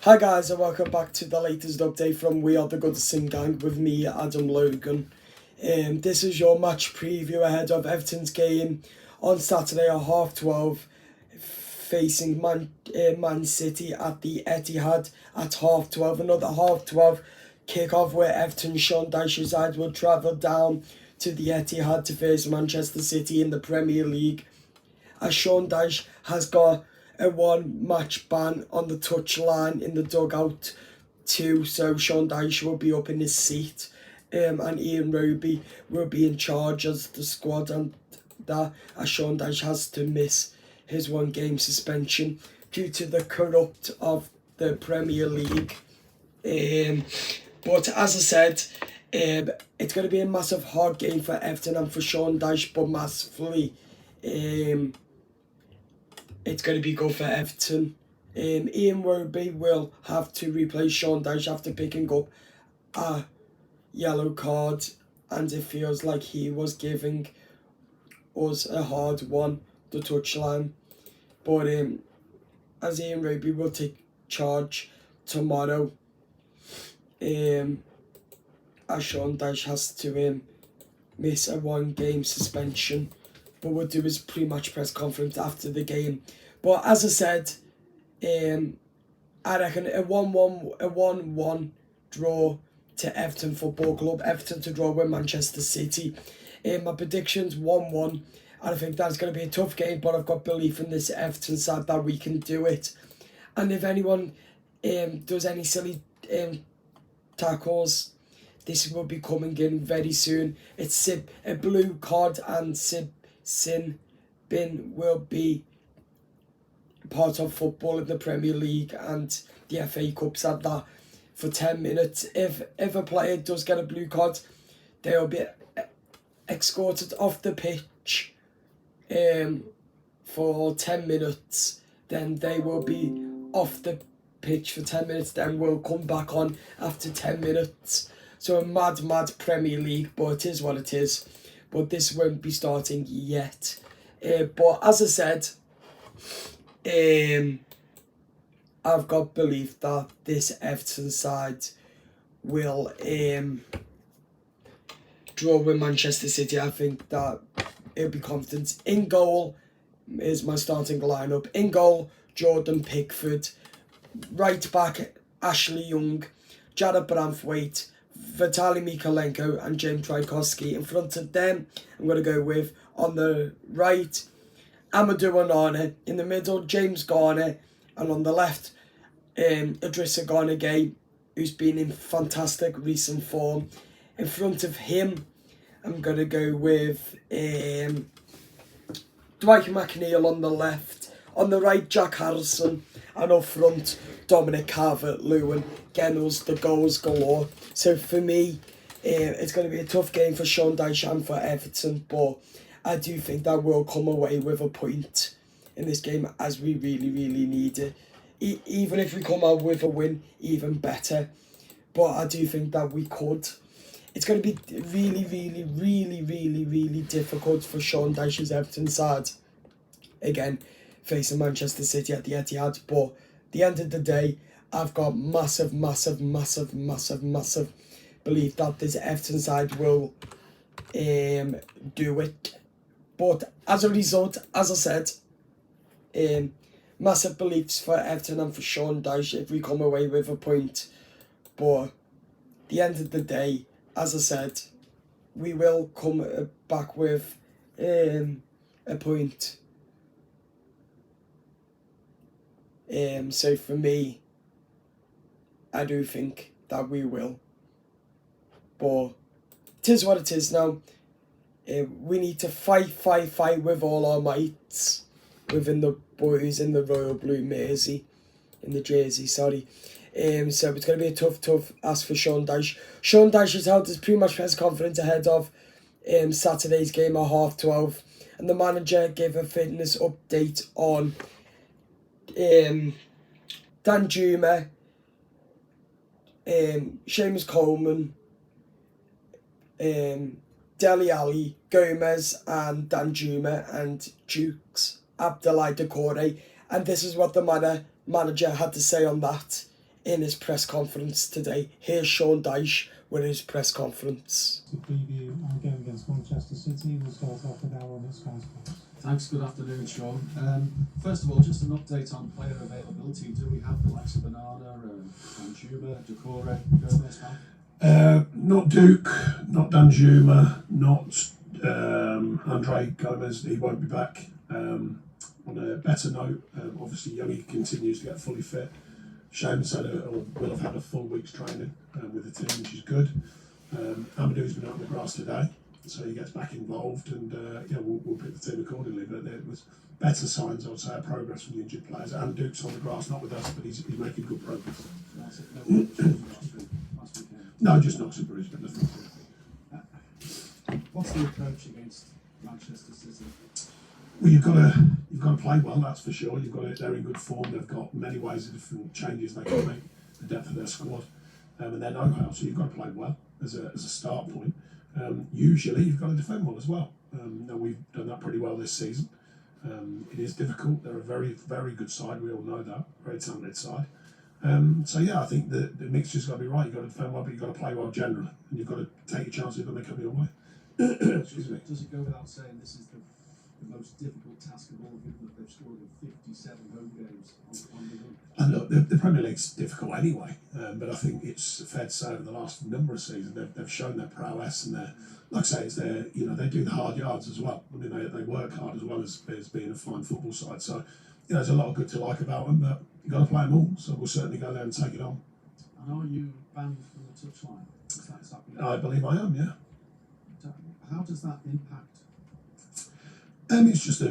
Hi guys and welcome back to the latest update from We Are The Goodison Gang with me, Adam Logan. This is your match preview ahead of Everton's game on Saturday at 12:30 facing Man City at the Etihad at 12:30. Another 12:30 kick-off where Everton Sean Dyche's side will travel down to the Etihad to face Manchester City in the Premier League. As Sean Dyche has got a one-match ban on the touchline in the dugout too, so Sean Dyche will be up in his seat, and Ian Roby will be in charge as the squad, and that as Sean Dyche has to miss his one-game suspension due to the corrupt of the Premier League. But as I said, it's going to be a massive hard game for Everton and for Sean Dyche, but massively it's going to be good for Everton. Ian Roby will have to replace Sean Dyche after picking up a yellow card, and it feels like he was giving us a hard one, the touchline. But as Ian Roby will take charge tomorrow, as Sean Dyche has to miss a one-game suspension. But we'll do his pre-match press conference after the game. But as I said, I reckon a 1-1 draw to Everton Football Club. Everton to draw with Manchester City. My prediction's 1-1. And I think that's going to be a tough game, but I've got belief in this Everton side that we can do it. And if anyone does any silly tackles, this will be coming in very soon. It's a blue card, and Sin Bin will be part of football in the Premier League and the FA Cups at that for 10 minutes. If a player does get a blue card, they'll be escorted off the pitch for 10 minutes. Then they will be off the pitch for 10 minutes, then we'll come back on after 10 minutes. So a mad Premier League, but it is what it is. But this won't be starting yet. But as I said, I've got belief that this Everton side will draw with Manchester City. I think that it'll be confident. In goal is my starting lineup. In goal, Jordan Pickford. Right back, Ashley Young. Jared Branthwaite, Vitaly Mykolenko and James Tchaikovsky. In front of them, I'm going to go with, on the right, Amadou Onana. In the middle, James Garner. And on the left, Idrissa Gana Gueye, who's been in fantastic recent form. In front of him, I'm going to go with Dwight McNeil on the left. On the right, Jack Harrison. And up front, Dominic Calvert-Lewin getting us the goals galore. So for me, it's going to be a tough game for Sean Dyche and for Everton, but I do think that we'll come away with a point in this game, as we really need it. Even if we come out with a win, even better. But I do think that we could. It's going to be really difficult for Sean Dyche's Everton side. Again, facing Manchester City at the Etihad, but at the end of the day, I've got massive belief that this Everton side will do it. But as a result, as I said, massive beliefs for Everton and for Sean Dyche if we come away with a point. But at the end of the day, as I said, we will come back with a point. So for me, I do think that we will. But it is what it is now. We need to fight with all our mights within the boys in the royal blue jersey. So it's going to be a tough ask for Sean Dyche. Sean Dyche has held his pre-match press conference ahead of Saturday's game at 12:30, and the manager gave a fitness update on Danjuma, Seamus Coleman, Dele Alli, Gomez and Danjuma and Dukes, Abdoulaye Doucouré. And this is what the manager had to say on that. in his press conference today. Here's Sean Dyche with his press conference. To preview our game against Manchester City, we'll start off with Aaron at Sky Sports. Thanks, good afternoon, Sean. First of all, just an update on player availability. Do we have the likes of Banana, Danjuma, Decore, Gomez back? Not Duke, not Danjuma, not Andre Gomez. He won't be back. On a better note, obviously Youngie continues to get fully fit. Shane's will have had a full week's training with the team, which is good. Amadou's been out on the grass today, so he gets back involved, and we'll pick the team accordingly. But there was better signs, I would say, of progress from the injured players. And Duke's on the grass, not with us, but he's making good progress. No, just knocks and bruises, but nothing. What's the approach against Manchester City? Well, you've got to play well, that's for sure. They're in good form. They've got many ways of different changes they can make. The depth of their squad, and their know-how. So you've got to play well as a start point. Usually, you've got to defend well as well. Now we've done that pretty well this season. It is difficult. They're a very, very good side. We all know that. Very talented side. I think the mixture's got to be right. You've got to defend well, but you've got to play well generally, and you've got to take your chances when they come your way. Excuse me. Does it go without saying this is the most difficult task of all, given that they've scored in 57 home games on the run? And look, the Premier League's difficult anyway, but I think it's fair to say over the last number of seasons they've shown their prowess, and like I say, they do the hard yards as well. I mean, they work hard as well as being a fine football side. So there's a lot of good to like about them, but you've got to play them all. So we'll certainly go there and take it on. And are you banned from the touchline? I believe I am, yeah. How does that impact? It's just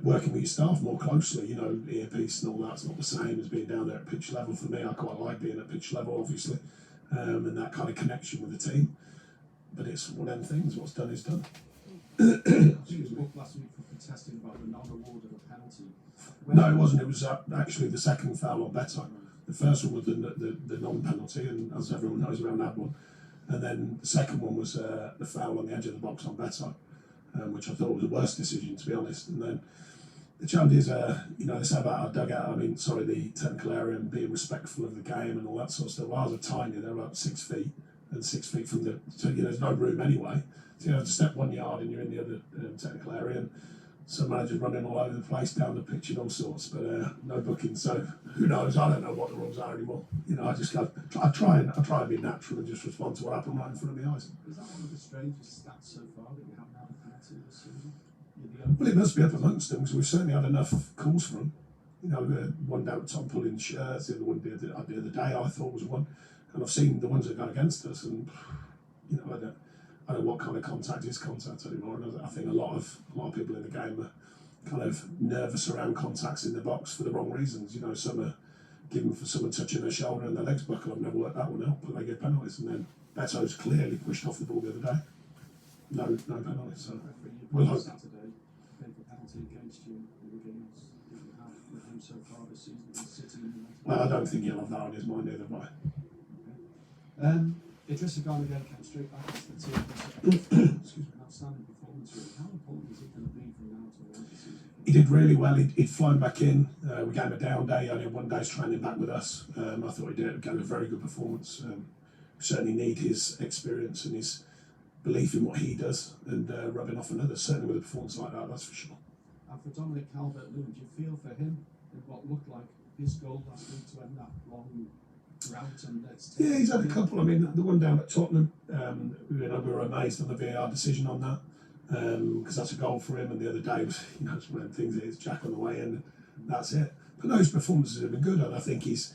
working with your staff more closely, earpiece and all that's not the same as being down there at pitch level. For me, I quite like being at pitch level, obviously, and that kind of connection with the team. But it's one of them things, what's done is done. Excuse me. Last week for protesting about the non-award of a penalty. No, it wasn't. It was actually the second foul on Beto. The first one was the non-penalty, and as everyone knows, we haven't had one. And then the second one was the foul on the edge of the box on Beto. Which I thought was the worst decision, to be honest. And then the challenge is, they say about our dugout, the technical area and being respectful of the game and all that sort of stuff. Ours are tiny, they're about 6 feet, and 6 feet from there's no room anyway. So to step 1 yard and you're in the other technical area, and some managers running all over the place down the pitch and all sorts, but no booking. So who knows? I don't know what the rules are anymore. I try and be natural and just respond to what happened right in front of my eyes. Is that one of the strangest stats so far that you haven't had a penalty this season? Well, it must be up amongst them because we've certainly had enough calls for them. One down Tom pulling shirts, the other one the other day I thought was one, and I've seen the ones that go against us, and I don't know what kind of contact is contact anymore. And I think a lot of people in the game are kind of nervous around contacts in the box for the wrong reasons. Some are given for someone touching their shoulder and their legs buckle. I've never worked that one out, but they get penalties. And then Beto's clearly pushed off the ball the other day. No penalties. So we'll hope. Saturday, the penalty against you in the games that you have with him so far this season against City. Well, I don't think he'll have that on his mind either, mate. Okay. Idrissa Gana again came straight back to the team. Excuse me, an outstanding performance. Really. How important is it going to be from now to the end of the season? He did really well. He'd flown back in. We gave him a down day. He only had 1 day's training back with us. I thought he gave a very good performance. We certainly need his experience and his belief in what he does and rubbing off another. Certainly with a performance like that, that's for sure. And for Dominic Calvert-Lewin, do you feel for him in what looked like his goal last week to end that long route? Yeah, he's had a couple. The one down at Tottenham, we were amazed on the VAR decision on that because that's a goal for him. And the other day was, it's one of them things. It's Jack on the way in, and that's it. But no, his performances have been good, and I think he's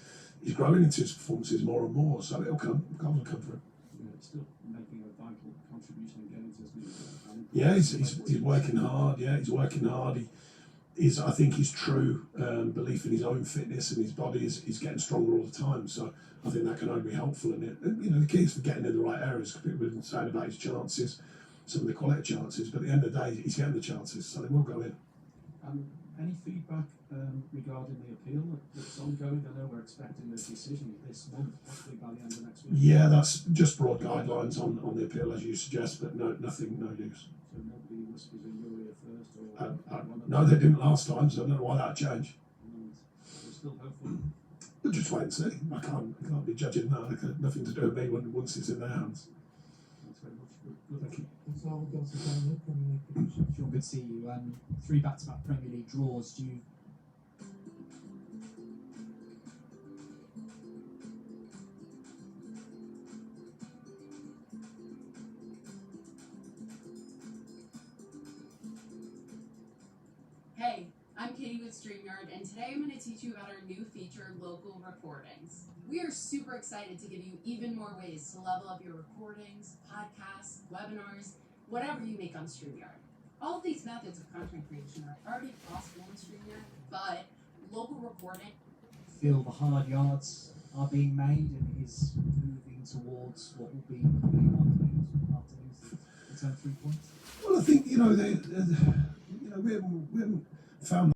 growing into his performances more and more. So it'll come. Goals will come for him. Still making a vital contribution in games, isn't he? Yeah, he's working hard. Yeah, he's working hard. I think his true belief in his own fitness and his body is getting stronger all the time. So I think that can only be helpful. And the key is for getting in the right areas. People have been saying about his chances, some of the quality chances, but at the end of the day, he's getting the chances, so they will go in. Any feedback regarding the appeal that's ongoing? I know we're expecting a decision this month, possibly by the end of next week. Yeah, that's just broad guidelines on the appeal, as you suggest, but no news. So nobody whispers in your ear first? No, they didn't last time, so I don't know why that changed. We're still hopeful. We'll just wait and see. I can't be judging that. It got nothing to do with me once it's in their hands. Thanks very much. Good. Thank you. That's all we've got to Premier League prediction. Sean, good to see you. 3 back-to-back Premier League draws. Do you? Hey, I'm Katie with StreamYard, and today I'm going to teach you about our new feature, Local Recordings. We are super excited to give you even more ways to level up your recordings, podcasts, webinars, whatever you make on StreamYard. All of these methods of content creation are already possible in StreamYard, but local recording Feel the hard yards are being made and is moving towards what will be afternoon's return 3 points? Well, I think we haven't found